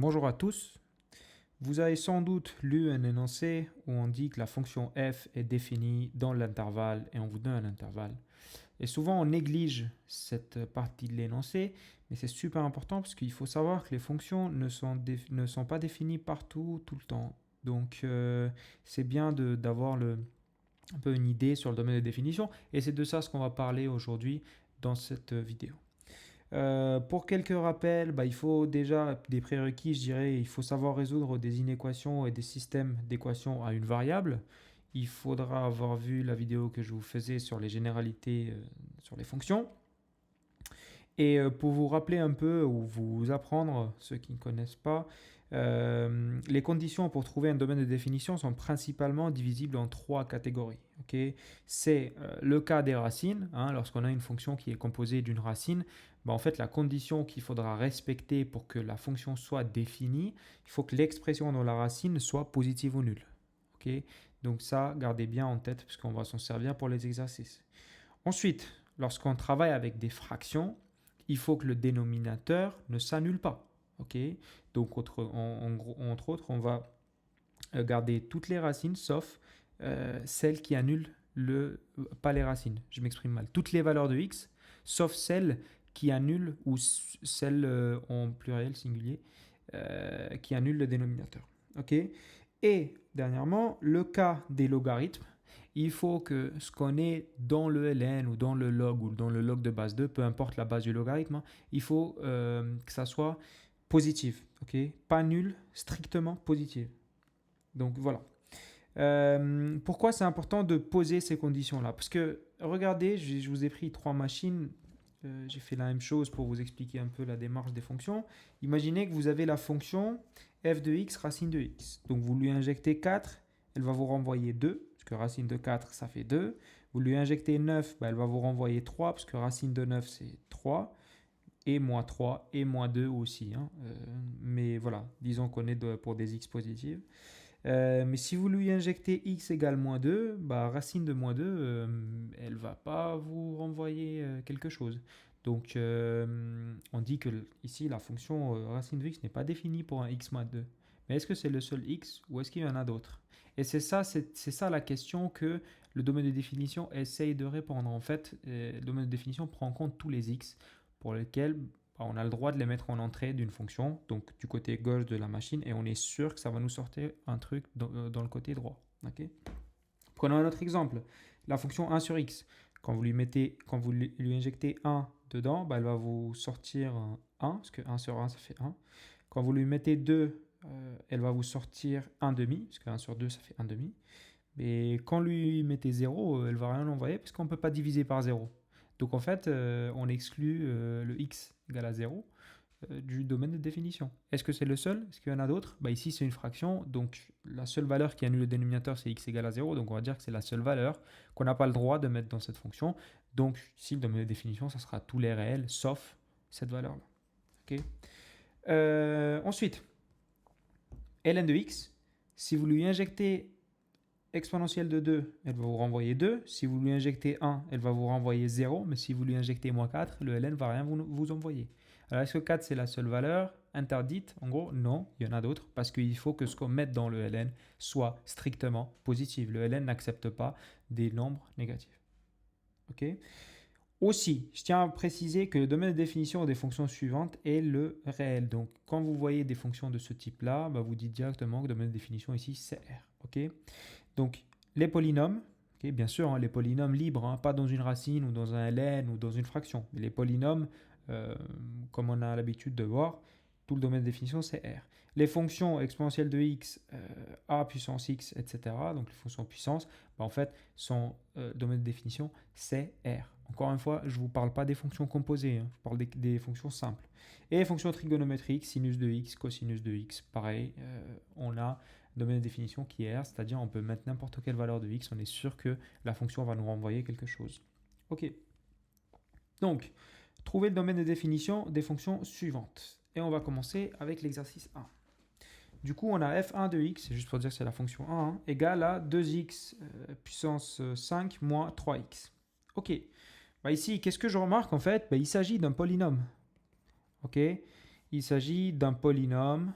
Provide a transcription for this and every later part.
Bonjour à tous. Vous avez sans doute lu un énoncé où on dit que la fonction f est définie dans l'intervalle et on vous donne un intervalle. Et souvent on néglige cette partie de l'énoncé, mais c'est super important parce qu'il faut savoir que les fonctions ne sont pas définies partout, tout le temps. Donc c'est bien d'avoir un peu une idée sur le domaine de définition et c'est de ça ce qu'on va parler aujourd'hui dans cette vidéo. Pour quelques rappels, il faut déjà des prérequis, je dirais, il faut savoir résoudre des inéquations et des systèmes d'équations à une variable. Il faudra avoir vu la vidéo que je vous faisais sur les généralités sur les fonctions. Et pour vous rappeler un peu ou vous apprendre, ceux qui ne connaissent pas, les conditions pour trouver un domaine de définition sont principalement divisibles en trois catégories. Okay, c'est le cas des racines. Lorsqu'on a une fonction qui est composée d'une racine, en fait, la condition qu'il faudra respecter pour que la fonction soit définie, il faut que l'expression dans la racine soit positive ou nulle. Okay, donc ça, gardez bien en tête parce qu'on va s'en servir pour les exercices. Ensuite, lorsqu'on travaille avec des fractions, il faut que le dénominateur ne s'annule pas. Okay, donc, entre autres, on va garder toutes les racines sauf celles qui annulent pas les racines, je m'exprime mal. Toutes les valeurs de x sauf celles qui annulent ou celles en pluriel singulier qui annulent le dénominateur. Okay, et dernièrement, le cas des logarithmes. Il faut que ce qu'on est dans le ln ou dans le log ou dans le log de base 2, peu importe la base du logarithme, il faut que ça soit positif, okay, pas nul, strictement positif. Donc voilà. Pourquoi c'est important de poser ces conditions-là? Parce que regardez, je vous ai pris trois machines, j'ai fait la même chose pour vous expliquer un peu la démarche des fonctions. Imaginez que vous avez la fonction f de x racine de x. Donc vous lui injectez 4, elle va vous renvoyer 2, parce que racine de 4 ça fait 2. Vous lui injectez 9, elle va vous renvoyer 3, parce que racine de 9 c'est 3. Et moins 3 et moins 2 aussi. Mais voilà, disons qu'on est pour des x positives. Mais si vous lui injectez x égale moins 2, racine de moins 2, elle ne va pas vous renvoyer quelque chose. Donc on dit que ici la fonction racine de x n'est pas définie pour un x moins 2. Mais est-ce que c'est le seul x ou est-ce qu'il y en a d'autres? Et c'est ça la question que le domaine de définition essaye de répondre. En fait, le domaine de définition prend en compte tous les x pour lesquels on a le droit de les mettre en entrée d'une fonction, donc du côté gauche de la machine, et on est sûr que ça va nous sortir un truc dans le côté droit. Okay, prenons un autre exemple, la fonction 1 sur x. Quand vous lui injectez 1 dedans, elle va vous sortir 1, parce que 1 sur 1 ça fait 1. Quand vous lui mettez 2, elle va vous sortir 1 demi, parce que 1 sur 2 ça fait 1 demi. Mais quand lui mettez 0, elle ne va rien envoyer, parce qu'on ne peut pas diviser par 0. Donc en fait, on exclut le x égale à 0 du domaine de définition. Est-ce que c'est le seul? Est-ce qu'il y en a d'autres? Ici, c'est une fraction, donc la seule valeur qui annule le dénominateur, c'est x égale à 0, donc on va dire que c'est la seule valeur qu'on n'a pas le droit de mettre dans cette fonction. Donc ici, le domaine de définition, ça sera tous les réels, sauf cette valeur-là. Okay, ensuite, ln de x, si vous lui injectez exponentielle de 2, elle va vous renvoyer 2. Si vous lui injectez 1, elle va vous renvoyer 0. Mais si vous lui injectez moins 4, le ln ne va rien vous envoyer. Alors, est-ce que 4, c'est la seule valeur interdite? En gros, non, il y en a d'autres. Parce qu'il faut que ce qu'on mette dans le ln soit strictement positif. Le ln n'accepte pas des nombres négatifs. Okay, aussi, je tiens à préciser que le domaine de définition des fonctions suivantes est le réel. Donc, quand vous voyez des fonctions de ce type-là, vous dites directement que le domaine de définition ici, c'est R. Okay, donc, les polynômes, okay, bien sûr, les polynômes libres, pas dans une racine ou dans un ln ou dans une fraction. Mais les polynômes, comme on a l'habitude de voir, tout le domaine de définition, c'est R. Les fonctions exponentielles de x, a puissance x, etc., donc les fonctions puissance, en fait, son domaine de définition, c'est R. Encore une fois, je ne vous parle pas des fonctions composées, je parle des fonctions simples. Et les fonctions trigonométriques, sinus de x, cosinus de x, pareil, on a domaine de définition qui est R, c'est-à-dire on peut mettre n'importe quelle valeur de x, on est sûr que la fonction va nous renvoyer quelque chose. Ok. Donc, trouver le domaine de définition des fonctions suivantes. Et on va commencer avec l'exercice 1. Du coup, on a f1 de x, c'est juste pour dire que c'est la fonction 1, égale à 2x puissance 5 moins 3x. Ok. Ici, qu'est-ce que je remarque en fait? Il s'agit d'un polynôme. Ok. Il s'agit d'un polynôme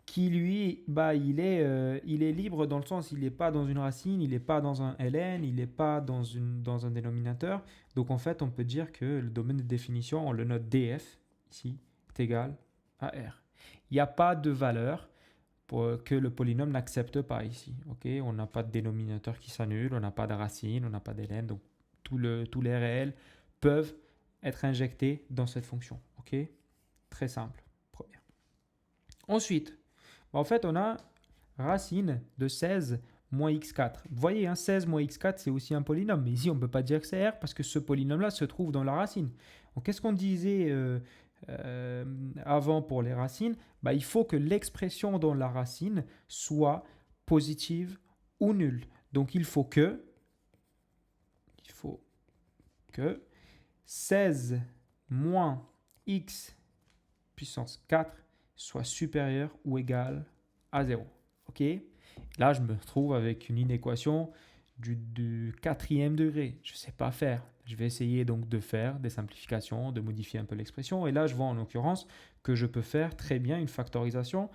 qui lui, il est libre dans le sens, il n'est pas dans une racine, il n'est pas dans un ln, il n'est pas dans un dénominateur. Donc en fait, on peut dire que le domaine de définition, on le note df, ici, est égal à r. Il n'y a pas de valeur que le polynôme n'accepte pas ici. Okay, on n'a pas de dénominateur qui s'annule, on n'a pas de racine, on n'a pas d'ln. Donc tous les réels peuvent être injectés dans cette fonction. Okay, très simple. Première. Ensuite, en fait, on a racine de 16 moins x4. Vous voyez, hein, 16 moins x4, c'est aussi un polynôme. Mais ici, on ne peut pas dire que c'est R parce que ce polynôme-là se trouve dans la racine. Donc, qu'est-ce qu'on disait avant pour les racines? Il faut que l'expression dans la racine soit positive ou nulle. Donc, il faut que 16 moins x puissance 4 soit supérieur ou égal à 0. Ok? Là, je me retrouve avec une inéquation du quatrième degré. Je ne sais pas faire. Je vais essayer donc de faire des simplifications, de modifier un peu l'expression. Et là, je vois en l'occurrence que je peux faire très bien une factorisation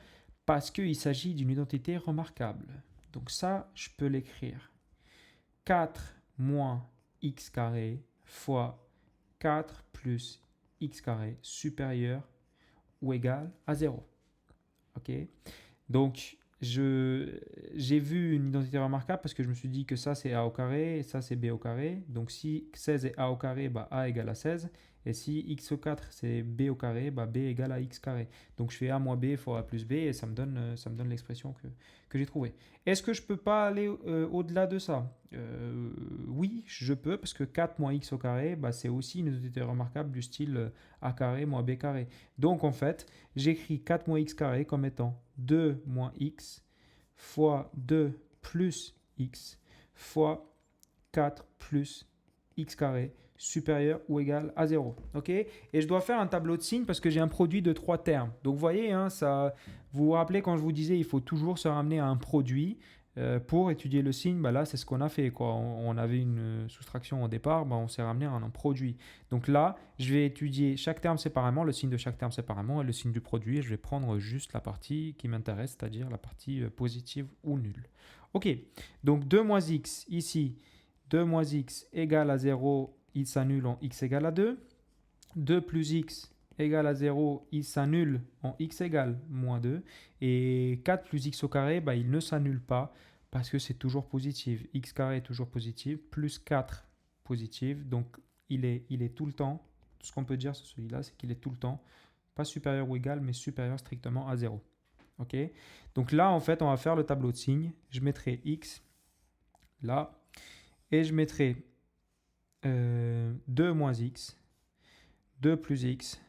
parce qu'il s'agit d'une identité remarquable. Donc ça, je peux l'écrire. 4 moins x carré fois 4 plus x carré supérieur ou égal à 0. Ok? Donc, j'ai vu une identité remarquable parce que je me suis dit que ça c'est a au carré et ça c'est b au carré. Donc si 16 est a au carré, a égale à 16. Et si x au 4 c'est b au carré, b égale à x carré. Donc je fais a moins b fois a plus b et ça me donne l'expression que j'ai trouvée. Est-ce que je ne peux pas aller au-delà de ça? Oui, je peux parce que 4 moins x au carré, c'est aussi une identité remarquable du style a carré moins b carré. Donc en fait, j'écris 4 moins x carré comme étant 2 moins x fois 2 plus x fois 4 plus x carré supérieur ou égal à 0. Okay? Et je dois faire un tableau de signes parce que j'ai un produit de 3 termes. Donc vous voyez, hein, vous vous rappelez quand je vous disais il faut toujours se ramener à un produit pour étudier le signe, là c'est ce qu'on a fait. Quoi. On avait une soustraction au départ, on s'est ramené à un produit. Donc là, je vais étudier chaque terme séparément, le signe de chaque terme séparément et le signe du produit. Et je vais prendre juste la partie qui m'intéresse, c'est-à-dire la partie positive ou nulle. Ok, donc 2 moins x ici, 2 moins x égale à 0, il s'annule en x égale à 2. 2 plus x égale à 0, il s'annule en x égale moins 2. Et 4 plus x au carré, il ne s'annule pas parce que c'est toujours positif. X carré est toujours positif, plus 4 positif. Donc il est tout le temps, tout ce qu'on peut dire sur celui-là, c'est qu'il est tout le temps, pas supérieur ou égal, mais supérieur strictement à 0. Ok? Donc là, en fait, on va faire le tableau de signes. Je mettrai x là et je mettrai 2 moins x, 2 plus x,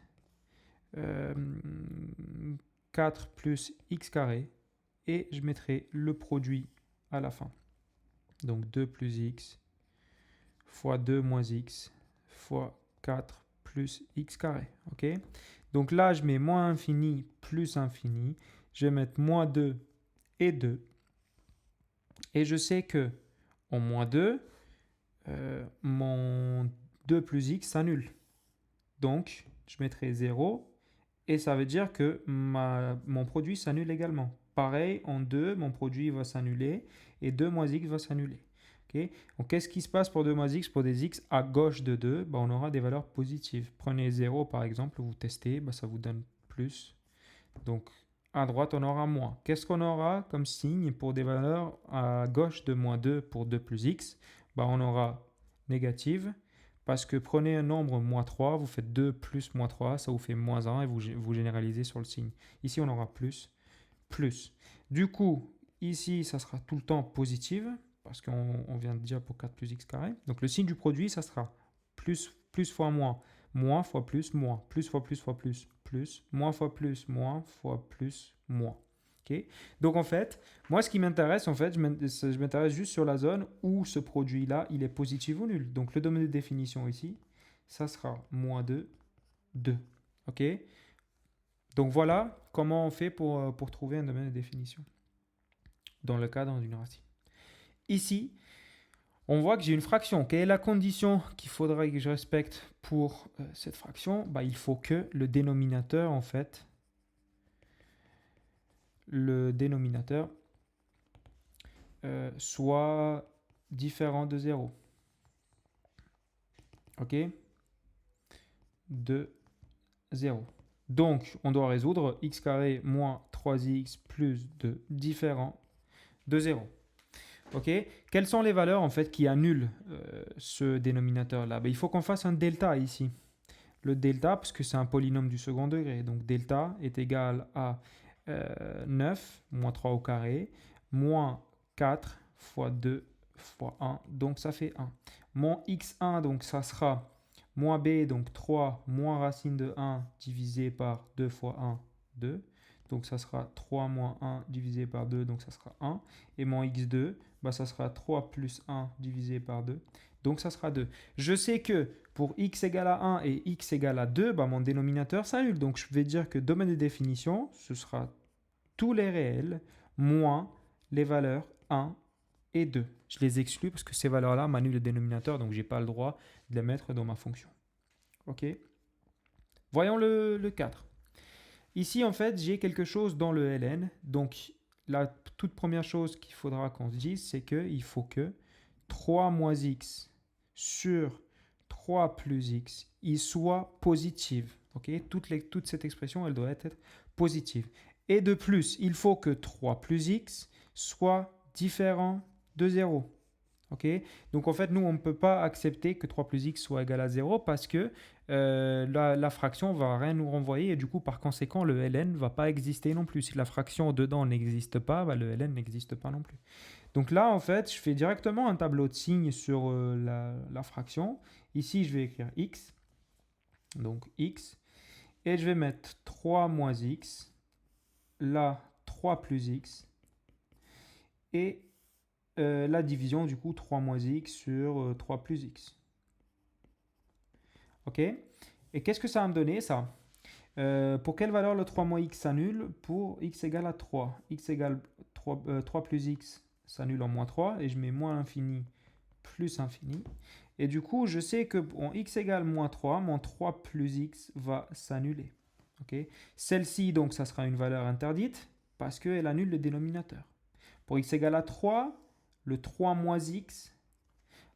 4 plus x carré, et je mettrai le produit à la fin. Donc 2 plus x fois 2 moins x fois 4 plus x carré. Ok? Donc là, je mets moins infini plus infini. Je vais mettre moins 2 et 2. Et je sais que en moins 2, mon 2 plus x s'annule. Donc, je mettrai 0 et ça veut dire que mon produit s'annule également. Pareil, en 2, mon produit va s'annuler et 2 moins x va s'annuler. Okay? Donc, qu'est-ce qui se passe pour 2 moins x? Pour des x à gauche de 2, on aura des valeurs positives. Prenez 0 par exemple, vous testez, ça vous donne plus. Donc, à droite, on aura moins. Qu'est-ce qu'on aura comme signe pour des valeurs à gauche de moins 2 pour 2 plus x? On aura négative. Parce que prenez un nombre moins 3, vous faites 2 plus moins 3, ça vous fait moins 1 et vous généralisez sur le signe. Ici, on aura plus, plus. Du coup, ici, ça sera tout le temps positif, parce qu'on vient de dire pour 4 plus x carré. Donc, le signe du produit, ça sera plus fois moins fois plus fois plus fois plus, moins fois plus moins. Okay. Donc en fait, moi ce qui m'intéresse, je m'intéresse juste sur la zone où ce produit-là, il est positif ou nul. Donc le domaine de définition ici, ça sera moins 2, 2. Ok. Donc voilà comment on fait pour trouver un domaine de définition dans le cadre d'une racine. Ici, on voit que j'ai une fraction. Quelle est la condition qu'il faudrait que je respecte pour cette fraction? Il faut que le dénominateur, en fait, le dénominateur soit différent de 0. OK? De 0. Donc, on doit résoudre x carré moins 3x plus 2 différent de 0. OK? Quelles sont les valeurs en fait qui annulent ce dénominateur-là? Il faut qu'on fasse un delta ici. Le delta, parce que c'est un polynôme du second degré. Donc, delta est égal à 9 moins 3 au carré moins 4 fois 2 fois 1. Donc, ça fait 1. Mon x1, donc ça sera moins b, donc 3 moins racine de 1 divisé par 2 fois 1, 2. Donc ça sera 3 moins 1 divisé par 2, donc ça sera 1. Et mon x2, ça sera 3 plus 1 divisé par 2. Donc ça sera 2. Je sais que pour x égale à 1 et x égale à 2, mon dénominateur s'annule. Donc je vais dire que domaine de définition, ce sera tous les réels moins les valeurs 1 et 2. Je les exclus parce que ces valeurs-là m'annulent le dénominateur, donc je n'ai pas le droit de les mettre dans ma fonction. OK? Voyons le 4. Ici, en fait, j'ai quelque chose dans le ln. Donc, la toute première chose qu'il faudra qu'on se dise, c'est qu'il faut que 3 moins x sur 3 plus x, il soit positive. Okay? Toute cette expression, elle doit être positive. Et de plus, il faut que 3 plus x soit différent de 0. Okay? Donc en fait, nous, on ne peut pas accepter que 3 plus x soit égal à 0 parce que la fraction ne va rien nous renvoyer et du coup, par conséquent, le ln ne va pas exister non plus. Si la fraction dedans n'existe pas, le ln n'existe pas non plus. Donc là, en fait, je fais directement un tableau de signes sur la fraction. Ici, je vais écrire x, donc x, et je vais mettre 3 moins x, là, 3 plus x, et la division, du coup, 3 moins x sur 3 plus x. OK? Et qu'est-ce que ça va me donner, ça? Pour quelle valeur le 3 moins x s'annule? Pour x égale à 3. X égale 3 plus x s'annule en moins 3, et je mets moins infini plus infini. Et du coup, je sais que en x égale moins 3, mon 3 plus x va s'annuler. Okay? Celle-ci, donc, ça sera une valeur interdite parce qu'elle annule le dénominateur. Pour x égale à 3, le 3 moins x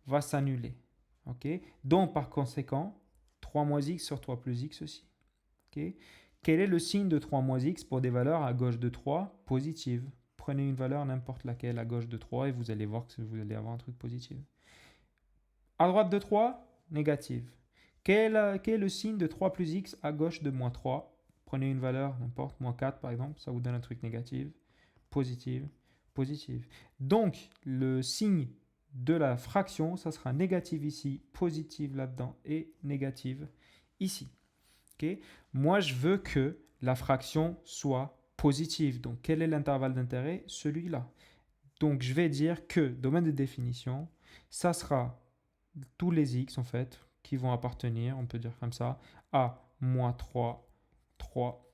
va s'annuler. Okay? Donc, par conséquent, 3 moins x sur 3 plus x aussi. Okay? Quel est le signe de 3 moins x pour des valeurs à gauche de 3 positives? Prenez une valeur n'importe laquelle à gauche de 3 et vous allez voir que vous allez avoir un truc positif. À droite de 3, négative. Quel est le signe de 3 plus x à gauche de moins 3? Prenez une valeur n'importe, moins 4 par exemple, ça vous donne un truc négatif, positive, positive. Donc, le signe de la fraction, ça sera négative ici, positive là-dedans et négative ici. Okay? Moi, je veux que la fraction soit positive. Donc, quel est l'intervalle d'intérêt? Celui-là. Donc, je vais dire que, domaine de définition, ça sera tous les x, en fait, qui vont appartenir, on peut dire comme ça, à moins 3, 3.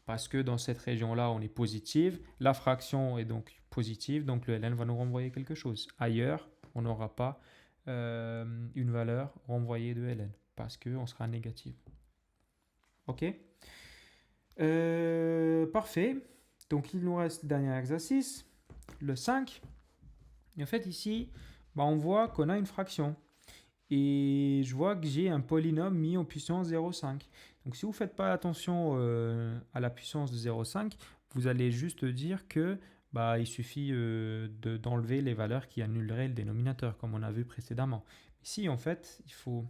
Parce que dans cette région-là, on est positive. La fraction est donc positive, donc le ln va nous renvoyer quelque chose. Ailleurs, on n'aura pas une valeur renvoyée de ln, parce qu'on sera négatif. OK? Parfait. Donc, il nous reste le dernier exercice, le 5. Et en fait, ici, on voit qu'on a une fraction. Et je vois que j'ai un polynôme mis en puissance 0,5. Donc, si vous ne faites pas attention à la puissance de 0,5, vous allez juste dire que il suffit d'enlever les valeurs qui annuleraient le dénominateur, comme on a vu précédemment. Ici, en fait, il faut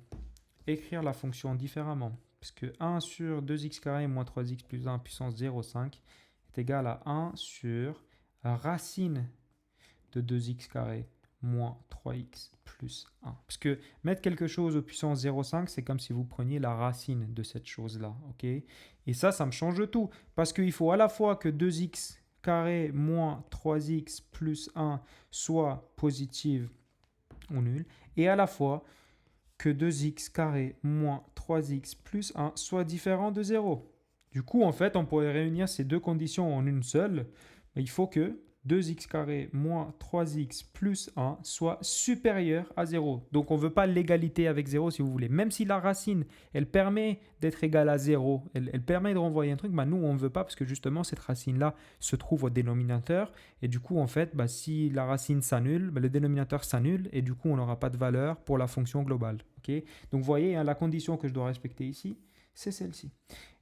écrire la fonction différemment. Parce que 1 sur 2x carré moins 3x plus 1 puissance 0,5 est égal à 1 sur racine de 2x carré moins 3x plus 1. Parce que mettre quelque chose aux puissance 0,5, c'est comme si vous preniez la racine de cette chose-là. Okay? Et ça me change tout. Parce qu'il faut à la fois que 2x carré moins 3x plus 1 soit positive ou nulle, et à la fois que 2x carré moins 3x plus 1 soit différent de 0. Du coup, en fait, on pourrait réunir ces deux conditions en une seule. Mais il faut que 2x carré moins 3x plus 1 soit supérieur à 0. Donc on ne veut pas l'égalité avec 0 si vous voulez. Même si la racine, elle permet d'être égale à 0, elle permet de renvoyer un truc, bah nous on ne veut pas parce que justement cette racine-là se trouve au dénominateur. Et du coup en fait, bah, si la racine s'annule, bah, le dénominateur s'annule et du coup on n'aura pas de valeur pour la fonction globale. Okay. Donc vous voyez, hein, la condition que je dois respecter ici, c'est celle-ci.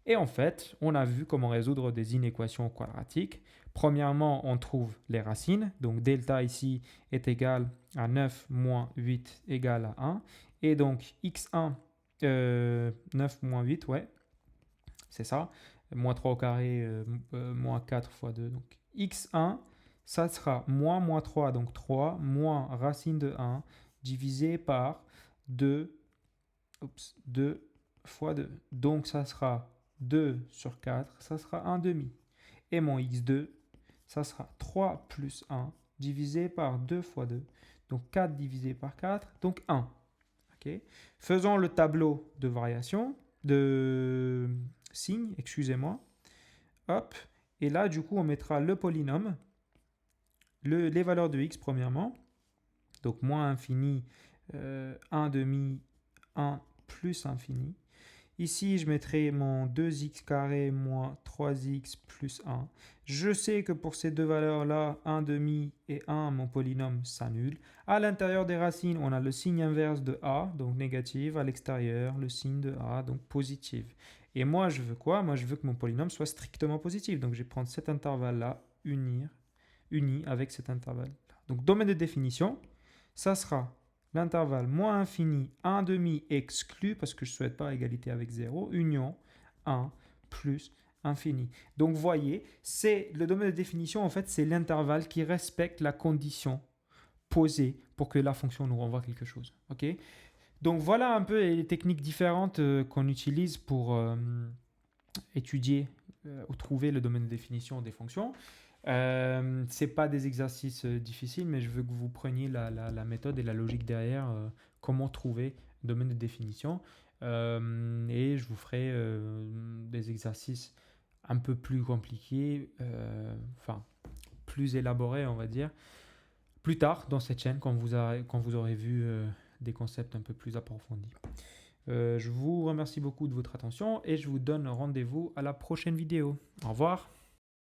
Et en fait, on a vu comment résoudre des inéquations quadratiques. Premièrement, on trouve les racines. Donc, delta ici est égal à 9 moins 8 égale à 1. Et donc, x1, 9 moins 8, ouais, c'est ça. Moins 3 au carré, moins 4 fois 2. Donc, x1, ça sera moins 3, donc 3, moins racine de 1, divisé par 2 fois 2. Donc, ça sera 2 sur 4, ça sera 1 demi. Et mon x2, ça sera 3 plus 1 divisé par 2 fois 2. Donc 4 divisé par 4, donc 1. Okay. Faisons le tableau de variation, de signes, excusez-moi. Hop. Et là, du coup, on mettra le polynôme, les valeurs de x premièrement. Donc moins infini, 1 demi, 1 plus infini. Ici, je mettrai mon 2x carré moins 3x plus 1. Je sais que pour ces deux valeurs-là, 1 demi et 1, mon polynôme s'annule. À l'intérieur des racines, on a le signe inverse de a, donc négative. À l'extérieur, le signe de a, donc positive. Et moi, je veux quoi? Moi, je veux que mon polynôme soit strictement positif. Donc, je vais prendre cet intervalle-là, uni avec cet intervalle-là. Donc, domaine de définition, ça sera l'intervalle moins infini, 1 demi exclu, parce que je ne souhaite pas égalité avec 0, union 1 plus infini. Donc, vous voyez, c'est le domaine de définition, en fait, c'est l'intervalle qui respecte la condition posée pour que la fonction nous renvoie quelque chose. Okay. Donc, voilà un peu les techniques différentes qu'on utilise pour étudier ou trouver le domaine de définition des fonctions. C'est pas des exercices difficiles, mais je veux que vous preniez la méthode et la logique derrière, comment trouver le domaine de définition. Et je vous ferai des exercices un peu plus compliqués, enfin plus élaborés, on va dire, plus tard dans cette chaîne, quand vous aurez vu des concepts un peu plus approfondis. Je vous remercie beaucoup de votre attention et je vous donne rendez-vous à la prochaine vidéo. Au revoir.